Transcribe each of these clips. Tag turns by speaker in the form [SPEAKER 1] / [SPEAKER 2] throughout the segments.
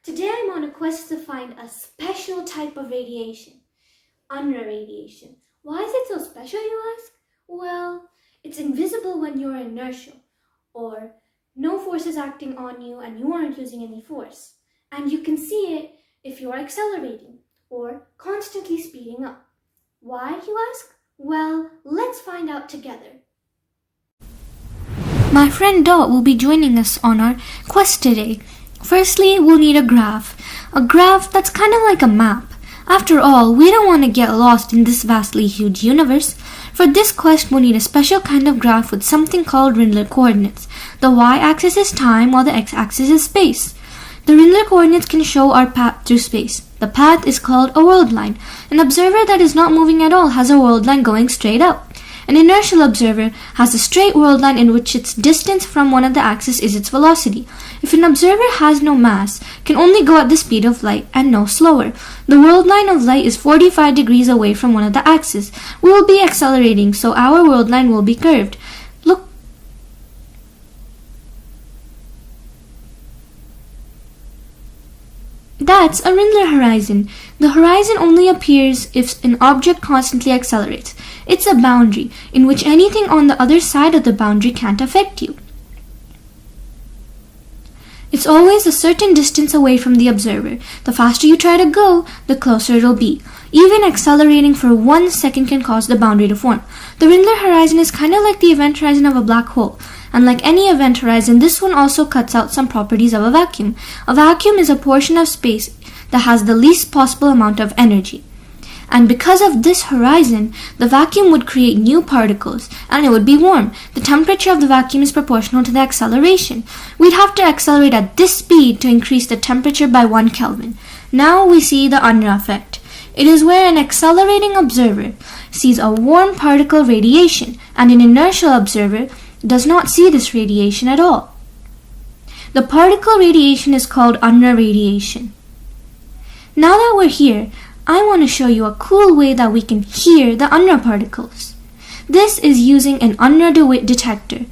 [SPEAKER 1] Today I'm on a quest to find a special type of radiation, Unruh radiation. Why is it so special, you ask? Well, it's invisible when you're inertial, or no force is acting on you and you aren't using any force. And you can see it if you're accelerating or constantly speeding up. Why, you ask? Well, let's find out together.
[SPEAKER 2] My friend Dot will be joining us on our quest today. Firstly, we'll need a graph that's kind of like a map. After all, we don't want to get lost in this vastly huge universe. For this quest, we'll need a special kind of graph with something called Rindler coordinates. The y-axis is time while the x-axis is space. The Rindler coordinates can show our path through space. The path is called a world line. An observer that is not moving at all has a world line going straight up. An inertial observer has a straight world line in which its distance from one of the axes is its velocity. If an observer has no mass, can only go at the speed of light and no slower. The world line of light is 45 degrees away from one of the axes. We will be accelerating, so our world line will be curved. Look. That's a Rindler horizon. The horizon only appears if an object constantly accelerates. It's a boundary in which anything on the other side of the boundary can't affect you. It's always a certain distance away from the observer. The faster you try to go, the closer it'll be. Even accelerating for 1 second can cause the boundary to form. The Rindler horizon is kind of like the event horizon of a black hole. And like any event horizon, this one also cuts out some properties of a vacuum. A vacuum is a portion of space that has the least possible amount of energy. And because of this horizon, the vacuum would create new particles, and it would be warm. The temperature of the vacuum is proportional to the acceleration. We'd have to accelerate at this speed to increase the temperature by 1 Kelvin. Now we see the Unruh effect. It is where an accelerating observer sees a warm particle radiation, and an inertial observer does not see this radiation at all. The particle radiation is called Unruh radiation. Now that we're here, I want to show you a cool way that we can hear the Unruh particles. This is using an Unruh detector.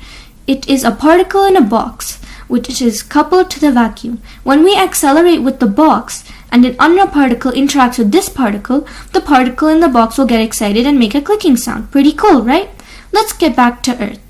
[SPEAKER 2] It is a particle in a box, which is coupled to the vacuum. When we accelerate with the box, and an Unruh particle interacts with this particle, the particle in the box will get excited and make a clicking sound. Pretty cool, right? Let's get back to Earth.